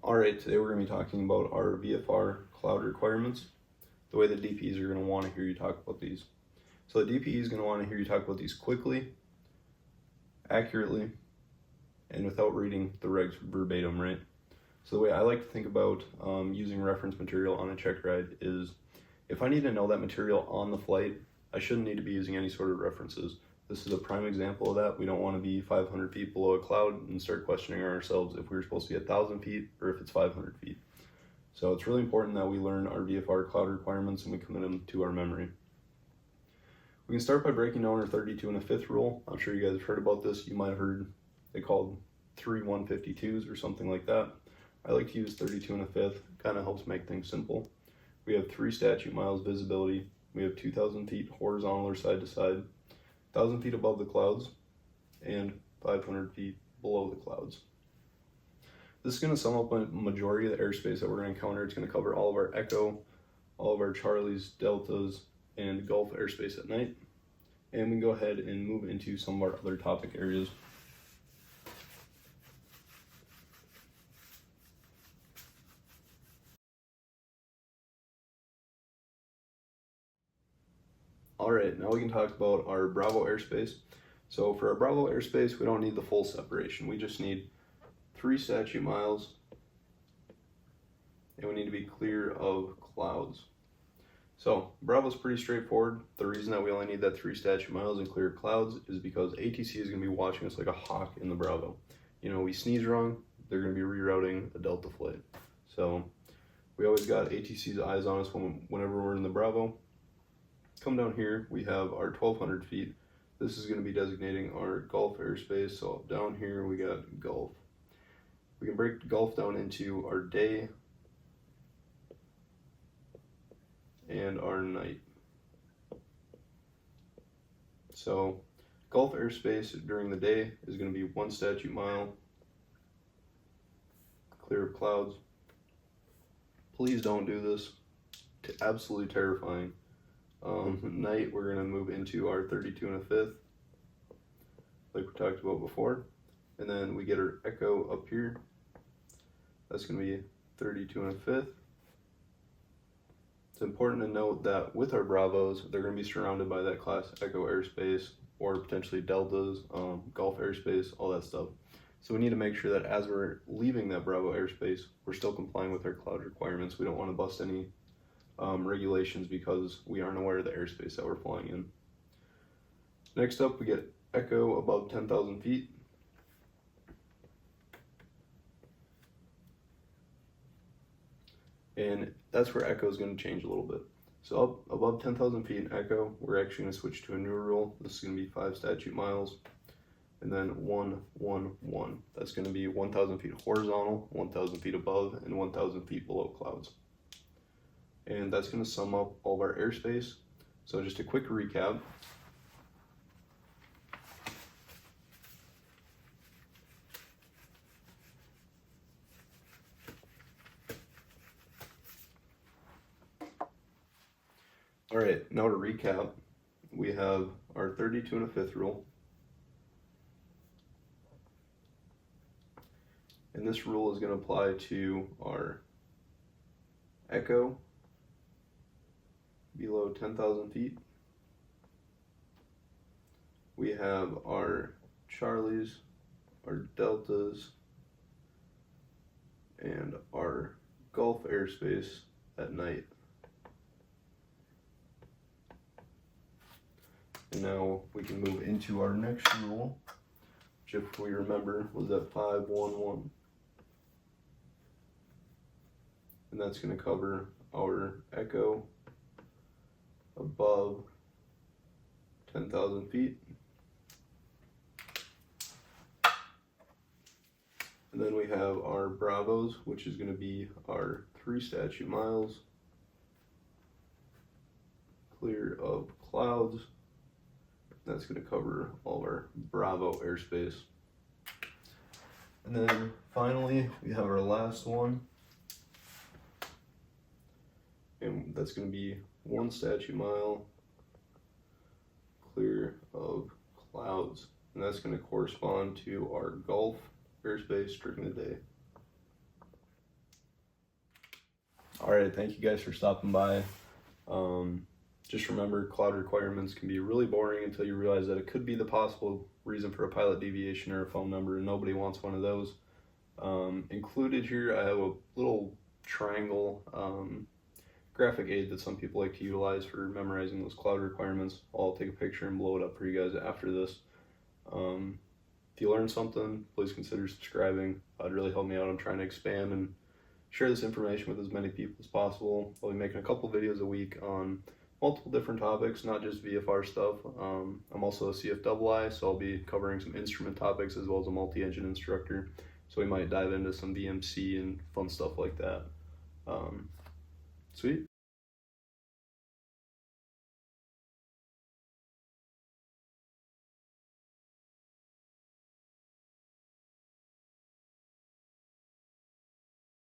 Alright, today we're going to be talking about our VFR cloud requirements, the way the DPs are going to want to hear you talk about these. So the DPE is going to want to hear you talk about these quickly, accurately, and without reading the regs verbatim, right? So the way I like to think about using reference material on a check ride is, if I need to know that material on the flight, I shouldn't need to be using any sort of references. This is a prime example of that. We don't want to be 500 feet below a cloud and start questioning ourselves if we're supposed to be 1,000 feet or if it's 500 feet. So it's really important that we learn our VFR cloud requirements and we commit them to our memory. We can start by breaking down our 32 and a fifth rule. I'm sure you guys have heard about this. You might have heard they called 3 152s or something like that. I like to use 32 and a fifth. Kind of helps make things simple. We have 3 statute miles visibility. We have 2,000 feet horizontal or side to side, 1,000 feet above the clouds, and 500 feet below the clouds. This is going to sum up a majority of the airspace that we're going to encounter. It's going to cover all of our Echo, all of our Charlies, Deltas, and Gulf airspace at night. And we can go ahead and move into some of our other topic areas. Alright, now we can talk about our Bravo airspace. So for our Bravo airspace, we don't need the full separation. We just need 3 statute miles, and we need to be clear of clouds. So Bravo's pretty straightforward. The reason that we only need that 3 statute miles and clear of clouds is because ATC is going to be watching us like a hawk in the Bravo. You know, we sneeze wrong, they're going to be rerouting a Delta flight. So we always got ATC's eyes on us whenever we're in the Bravo. Come down here, we have our 1,200 feet. This is going to be designating our Gulf airspace. So down here we got Gulf. We can break Gulf down into our day and our night. So Gulf airspace during the day is going to be 1 statute mile, clear of clouds. Please don't do this. Absolutely terrifying. Night, we're going to move into our 32 and a fifth, like we talked about before. And then we get our Echo up here. That's going to be 32 and a fifth. It's important to note that with our Bravos, they're going to be surrounded by that class Echo airspace, or potentially Deltas, Gulf airspace, all that stuff. So we need to make sure that as we're leaving that Bravo airspace, we're still complying with our cloud requirements. We don't want to bust any regulations because we aren't aware of the airspace that we're flying in. Next up, we get Echo above 10,000 feet. And that's where Echo is going to change a little bit. So up above 10,000 feet in Echo, we're actually going to switch to a new rule. This is going to be 5 statute miles, and then 1, 1, 1. That's going to be 1,000 feet horizontal, 1,000 feet above, and 1,000 feet below clouds. And that's going to sum up all of our airspace. So just a quick recap. All right, now to recap, we have our 32 and a fifth rule. And this rule is going to apply to our Echo below 10,000 feet. We have our Charlies, our Deltas, and our Gulf airspace at night. And now we can move into our next rule, which, if we remember, was at 511. And that's going to cover our Echo above 10,000 feet. And then we have our Bravos, which is going to be our 3 statute miles, clear of clouds. That's going to cover all of our Bravo airspace. And then finally, we have our last one. And that's going to be 1 statute mile, clear of clouds. And that's going to correspond to our Gulf airspace during the day. All right, thank you guys for stopping by. Just remember, cloud requirements can be really boring until you realize that it could be the possible reason for a pilot deviation or a phone number, and nobody wants one of those. Included here, I have a little triangle graphic aid that some people like to utilize for memorizing those cloud requirements. I'll take a picture and blow it up for you guys after this. If you learned something, please consider subscribing. That'd really help me out. I'm trying to expand and share this information with as many people as possible. I'll be making a couple videos a week on multiple different topics, not just VFR stuff. I'm also a CFII, so I'll be covering some instrument topics as well as a multi-engine instructor. So we might dive into some VMC and fun stuff like that. Sweet.